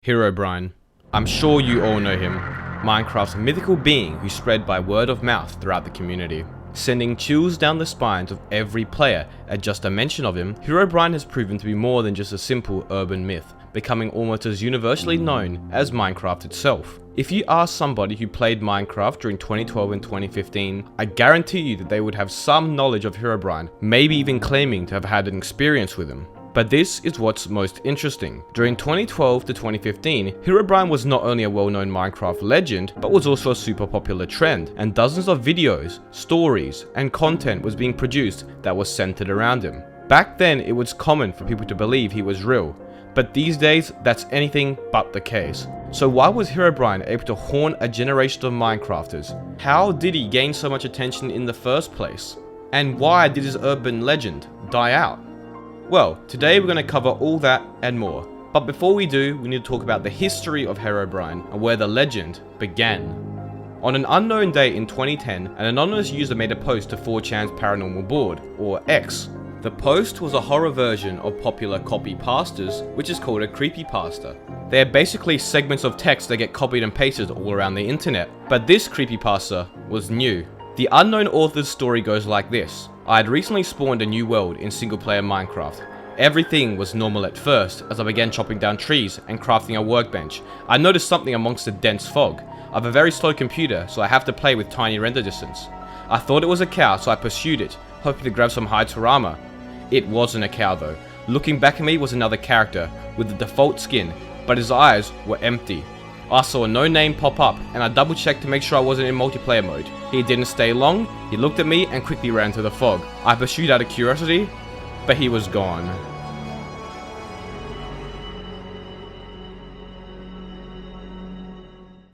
Herobrine. I'm sure you all know him, Minecraft's mythical being who spread by word of mouth throughout the community, sending chills down the spines of every player at just a mention of him. Herobrine has proven to be more than just a simple urban myth, becoming almost as universally known as Minecraft itself. If you ask somebody who played Minecraft during 2012 and 2015, I guarantee you that they would have some knowledge of Herobrine, maybe even claiming to have had an experience with him. But this is what's most interesting. During 2012 to 2015, Herobrine was not only a well-known Minecraft legend, but was also a super popular trend, and dozens of videos, stories, and content was being produced that was centered around him. Back then, it was common for people to believe he was real, but these days, that's anything but the case. So why was Herobrine able to haunt a generation of Minecrafters? How did he gain so much attention in the first place? And why did his urban legend die out? Well, today we're going to cover all that and more. But before we do, we need to talk about the history of Herobrine and where the legend began. On an unknown day in 2010, an anonymous user made a post to 4chan's paranormal board, or X. The post was a horror version of popular copypastas, which is called a creepypasta. They are basically segments of text that get copied and pasted all around the internet. But this creepypasta was new. The unknown author's story goes like this. I had recently spawned a new world in single-player Minecraft. Everything was normal at first as I began chopping down trees and crafting a workbench. I noticed something amongst the dense fog. I have a very slow computer, so I have to play with tiny render distance. I thought it was a cow, so I pursued it, hoping to grab some hides for armor. It wasn't a cow though. Looking back at me was another character with the default skin, but his eyes were empty. I saw no name pop up, and I double checked to make sure I wasn't in multiplayer mode. He didn't stay long, he looked at me and quickly ran to the fog. I pursued out of curiosity, but he was gone.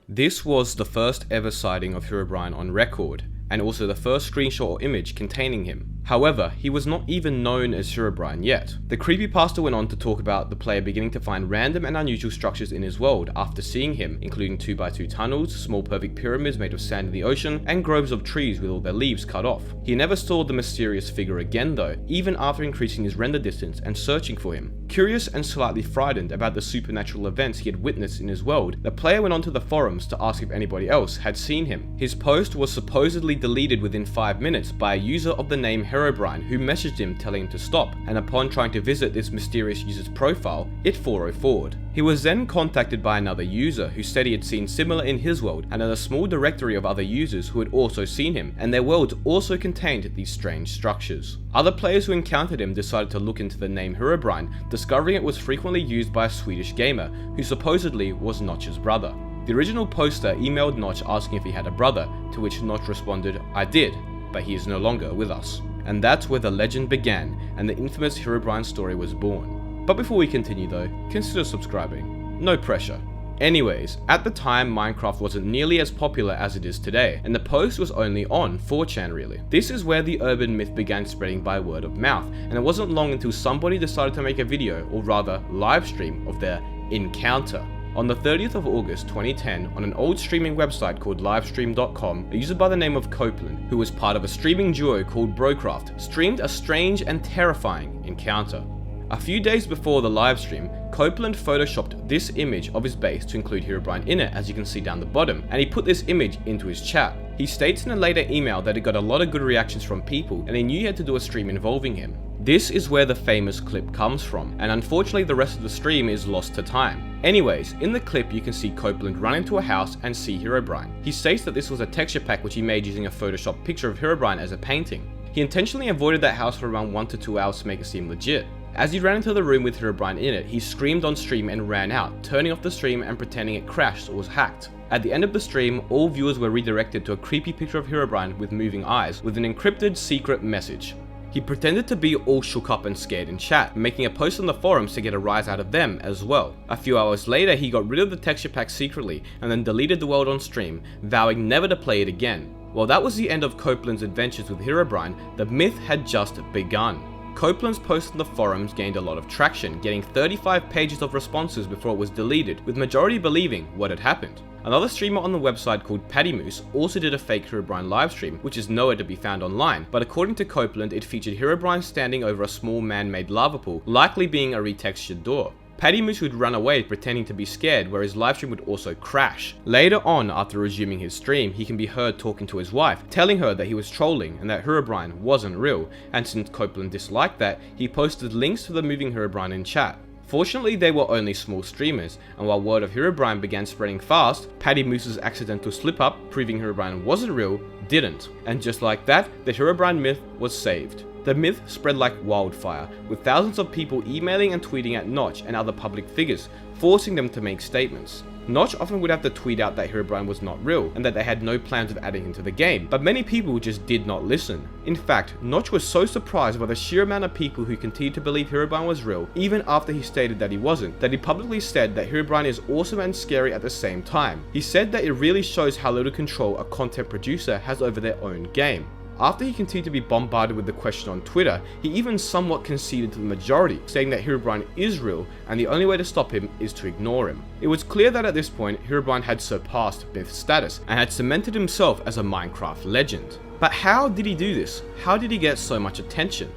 This was the first ever sighting of Herobrine on record, and also the first screenshot or image containing him. However, he was not even known as Herobrine yet. The creepypasta went on to talk about the player beginning to find random and unusual structures in his world after seeing him, including 2x2 tunnels, small perfect pyramids made of sand in the ocean, and groves of trees with all their leaves cut off. He never saw the mysterious figure again though, even after increasing his render distance and searching for him. Curious and slightly frightened about the supernatural events he had witnessed in his world, the player went onto the forums to ask if anybody else had seen him. His post was supposedly deleted within 5 minutes by a user of the name Herobrine, who messaged him telling him to stop, and upon trying to visit this mysterious user's profile, it 404'd. He was then contacted by another user who said he had seen similar in his world and had a small directory of other users who had also seen him, and their worlds also contained these strange structures. Other players who encountered him decided to look into the name Herobrine, discovering it was frequently used by a Swedish gamer who supposedly was Notch's brother. The original poster emailed Notch asking if he had a brother, to which Notch responded, "I did, but he is no longer with us." And that's where the legend began, and the infamous Herobrine story was born. But before we continue though, consider subscribing. No pressure. Anyways, at the time Minecraft wasn't nearly as popular as it is today, and the post was only on 4chan really. This is where the urban myth began spreading by word of mouth, and it wasn't long until somebody decided to make a video, or rather live stream, of their encounter. On the 30th of August 2010, on an old streaming website called livestream.com, a user by the name of Copeland, who was part of a streaming duo called Brocraft, streamed a strange and terrifying encounter. A few days before the livestream, Copeland photoshopped this image of his base to include Herobrine in it, as you can see down the bottom, and he put this image into his chat. He states in a later email that he got a lot of good reactions from people, and he knew he had to do a stream involving him. This is where the famous clip comes from, and unfortunately the rest of the stream is lost to time. Anyways, in the clip you can see Copeland run into a house and see Herobrine. He states that this was a texture pack which he made using a Photoshop picture of Herobrine as a painting. He intentionally avoided that house for around 1 to 2 hours to make it seem legit. As he ran into the room with Herobrine in it, he screamed on stream and ran out, turning off the stream and pretending it crashed or was hacked. At the end of the stream, all viewers were redirected to a creepy picture of Herobrine with moving eyes, with an encrypted secret message. He pretended to be all shook up and scared in chat, making a post on the forums to get a rise out of them as well. A few hours later, he got rid of the texture pack secretly, and then deleted the world on stream, vowing never to play it again. While that was the end of Copeland's adventures with Herobrine, the myth had just begun. Copeland's post on the forums gained a lot of traction, getting 35 pages of responses before it was deleted, with majority believing what had happened. Another streamer on the website called Paddy Moose also did a fake Herobrine livestream, which is nowhere to be found online, but according to Copeland, it featured Herobrine standing over a small man-made lava pool, likely being a retextured door. Paddy Moose would run away pretending to be scared, where his livestream would also crash. Later on, after resuming his stream, he can be heard talking to his wife, telling her that he was trolling and that Herobrine wasn't real, and since Copeland disliked that, he posted links to the moving Herobrine in chat. Fortunately, they were only small streamers, and while word of Herobrine began spreading fast, Paddy Moose's accidental slip-up, proving Herobrine wasn't real, didn't. And just like that, the Herobrine myth was saved. The myth spread like wildfire, with thousands of people emailing and tweeting at Notch and other public figures, forcing them to make statements. Notch often would have to tweet out that Herobrine was not real, and that they had no plans of adding him to the game, but many people just did not listen. In fact, Notch was so surprised by the sheer amount of people who continued to believe Herobrine was real, even after he stated that he wasn't, that he publicly said that Herobrine is awesome and scary at the same time. He said that it really shows how little control a content producer has over their own game. After he continued to be bombarded with the question on Twitter, he even somewhat conceded to the majority, saying that Herobrine is real and the only way to stop him is to ignore him. It was clear that at this point, Herobrine had surpassed myth status and had cemented himself as a Minecraft legend. But how did he do this? How did he get so much attention?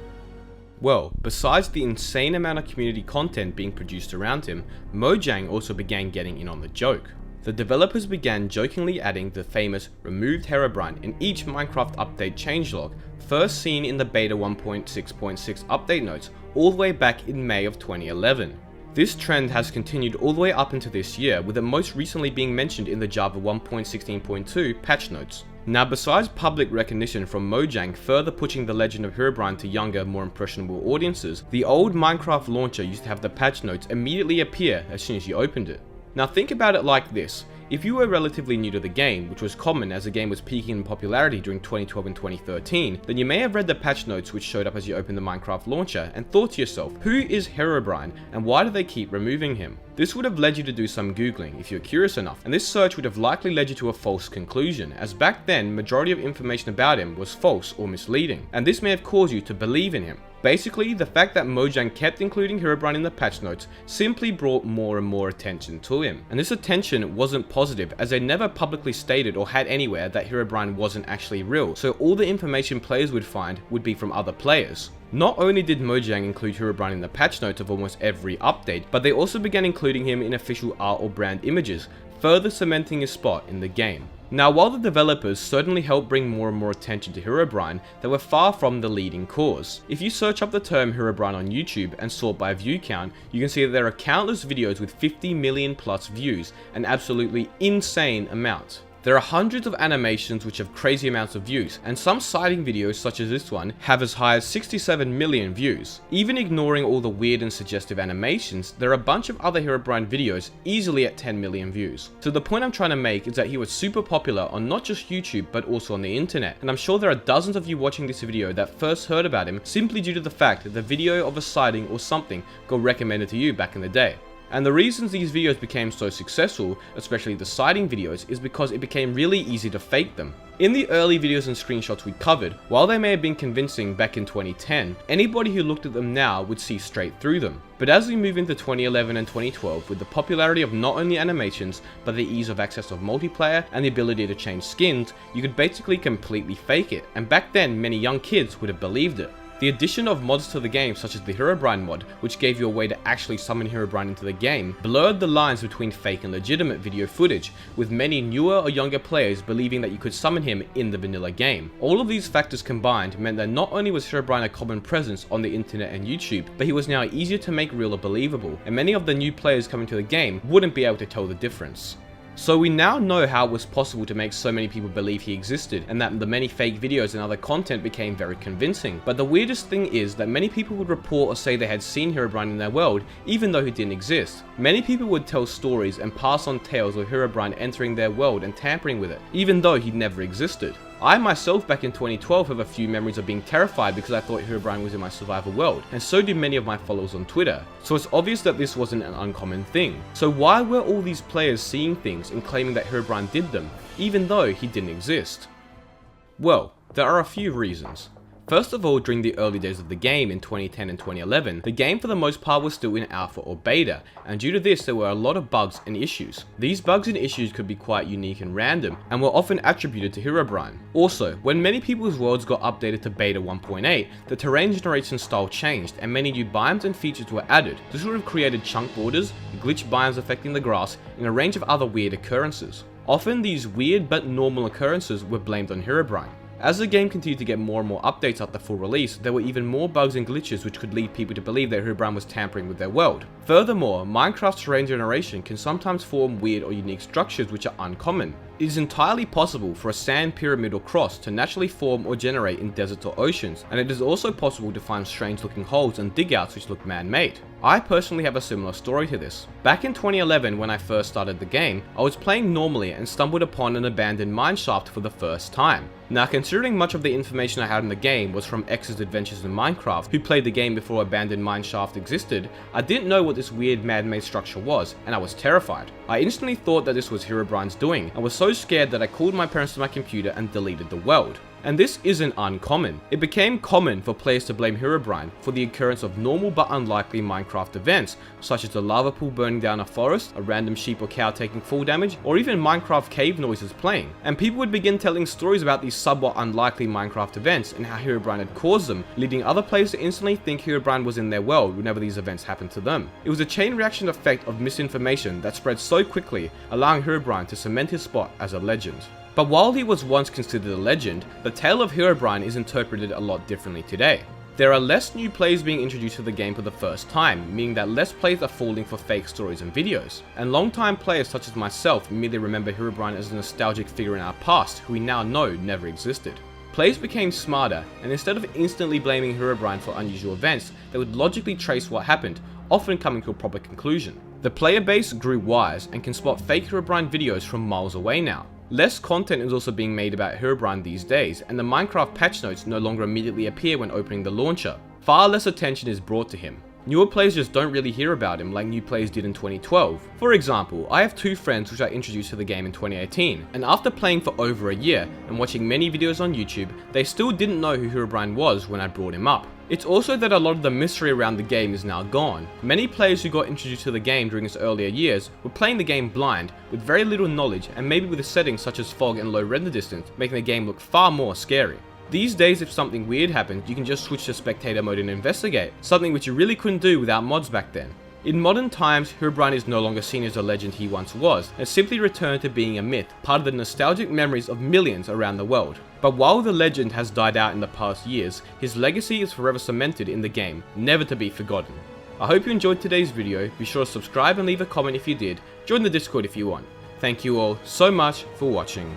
Well, besides the insane amount of community content being produced around him, Mojang also began getting in on the joke. The developers began jokingly adding the famous removed Herobrine in each Minecraft update changelog, first seen in the beta 1.6.6 update notes all the way back in May of 2011. This trend has continued all the way up into this year, with it most recently being mentioned in the Java 1.16.2 patch notes. Now, besides public recognition from Mojang further pushing the legend of Herobrine to younger, more impressionable audiences, the old Minecraft launcher used to have the patch notes immediately appear as soon as you opened it. Now think about it like this. If you were relatively new to the game, which was common as the game was peaking in popularity during 2012 and 2013, then you may have read the patch notes which showed up as you opened the Minecraft launcher and thought to yourself, who is Herobrine and why do they keep removing him? This would have led you to do some googling if you're curious enough, and this search would have likely led you to a false conclusion, as back then majority of information about him was false or misleading, and this may have caused you to believe in him. Basically, the fact that Mojang kept including Herobrine in the patch notes simply brought more and more attention to him. And this attention wasn't positive, as they never publicly stated or had anywhere that Herobrine wasn't actually real, so all the information players would find would be from other players. Not only did Mojang include Herobrine in the patch notes of almost every update, but they also began including him in official art or brand images, further cementing his spot in the game. Now, while the developers certainly helped bring more and more attention to Herobrine, they were far from the leading cause. If you search up the term Herobrine on YouTube and sort by view count, you can see that there are countless videos with 50 million plus views, an absolutely insane amount. There are hundreds of animations which have crazy amounts of views, and some sighting videos such as this one have as high as 67 million views. Even ignoring all the weird and suggestive animations, there are a bunch of other Herobrine videos easily at 10 million views. So the point I'm trying to make is that he was super popular on not just YouTube but also on the internet, and I'm sure there are dozens of you watching this video that first heard about him simply due to the fact that the video of a sighting or something got recommended to you back in the day. And the reasons these videos became so successful, especially the sighting videos, is because it became really easy to fake them. In the early videos and screenshots we covered, while they may have been convincing back in 2010, anybody who looked at them now would see straight through them. But as we move into 2011 and 2012, with the popularity of not only animations, but the ease of access of multiplayer and the ability to change skins, you could basically completely fake it, and back then many young kids would have believed it. The addition of mods to the game, such as the Herobrine mod, which gave you a way to actually summon Herobrine into the game, blurred the lines between fake and legitimate video footage, with many newer or younger players believing that you could summon him in the vanilla game. All of these factors combined meant that not only was Herobrine a common presence on the internet and YouTube, but he was now easier to make real or believable, and many of the new players coming to the game wouldn't be able to tell the difference. So we now know how it was possible to make so many people believe he existed, and that the many fake videos and other content became very convincing. But the weirdest thing is that many people would report or say they had seen Herobrine in their world, even though he didn't exist. Many people would tell stories and pass on tales of Herobrine entering their world and tampering with it, even though he never existed. I myself back in 2012 have a few memories of being terrified because I thought Herobrine was in my survival world, and so do many of my followers on Twitter. So it's obvious that this wasn't an uncommon thing. So why were all these players seeing things and claiming that Herobrine did them, even though he didn't exist? Well, there are a few reasons. First of all, during the early days of the game in 2010 and 2011, the game for the most part was still in alpha or beta, and due to this there were a lot of bugs and issues. These bugs and issues could be quite unique and random, and were often attributed to Herobrine. Also, when many people's worlds got updated to beta 1.8, the terrain generation style changed and many new biomes and features were added. This would have created chunk borders, glitch biomes affecting the grass, and a range of other weird occurrences. Often these weird but normal occurrences were blamed on Herobrine. As the game continued to get more and more updates after full release, there were even more bugs and glitches which could lead people to believe that Herobrine was tampering with their world. Furthermore, Minecraft's terrain generation can sometimes form weird or unique structures which are uncommon. It is entirely possible for a sand pyramid or cross to naturally form or generate in deserts or oceans, and it is also possible to find strange looking holes and digouts which look man-made. I personally have a similar story to this. Back in 2011 when I first started the game, I was playing normally and stumbled upon an abandoned mineshaft for the first time. Now, considering much of the information I had in the game was from X's Adventures in Minecraft, who played the game before abandoned mineshaft existed, I didn't know what this weird man-made structure was, and I was terrified. I instantly thought that this was Herobrine's doing, and was so scared that I called my parents to my computer and deleted the world. And this isn't uncommon. It became common for players to blame Herobrine for the occurrence of normal but unlikely Minecraft events, such as the lava pool burning down a forest, a random sheep or cow taking fall damage, or even Minecraft cave noises playing. And people would begin telling stories about these somewhat unlikely Minecraft events and how Herobrine had caused them, leading other players to instantly think Herobrine was in their world whenever these events happened to them. It was a chain reaction effect of misinformation that spread so quickly, allowing Herobrine to cement his spot as a legend. But while he was once considered a legend, the tale of Herobrine is interpreted a lot differently today. There are less new players being introduced to the game for the first time, meaning that less players are falling for fake stories and videos. And long-time players such as myself merely remember Herobrine as a nostalgic figure in our past who we now know never existed. Players became smarter, and instead of instantly blaming Herobrine for unusual events, they would logically trace what happened, often coming to a proper conclusion. The player base grew wise and can spot fake Herobrine videos from miles away now. Less content is also being made about Herobrine these days, and the Minecraft patch notes no longer immediately appear when opening the launcher. Far less attention is brought to him. Newer players just don't really hear about him like new players did in 2012. For example, I have two friends which I introduced to the game in 2018, and after playing for over a year and watching many videos on YouTube, they still didn't know who Herobrine was when I brought him up. It's also that a lot of the mystery around the game is now gone. Many players who got introduced to the game during its earlier years were playing the game blind, with very little knowledge and maybe with a settings such as fog and low render distance, making the game look far more scary. These days, if something weird happens, you can just switch to spectator mode and investigate, something which you really couldn't do without mods back then. In modern times, Herobrine is no longer seen as the legend he once was, and simply returned to being a myth, part of the nostalgic memories of millions around the world. But while the legend has died out in the past years, his legacy is forever cemented in the game, never to be forgotten. I hope you enjoyed today's video. Be sure to subscribe and leave a comment if you did. Join the Discord if you want. Thank you all so much for watching.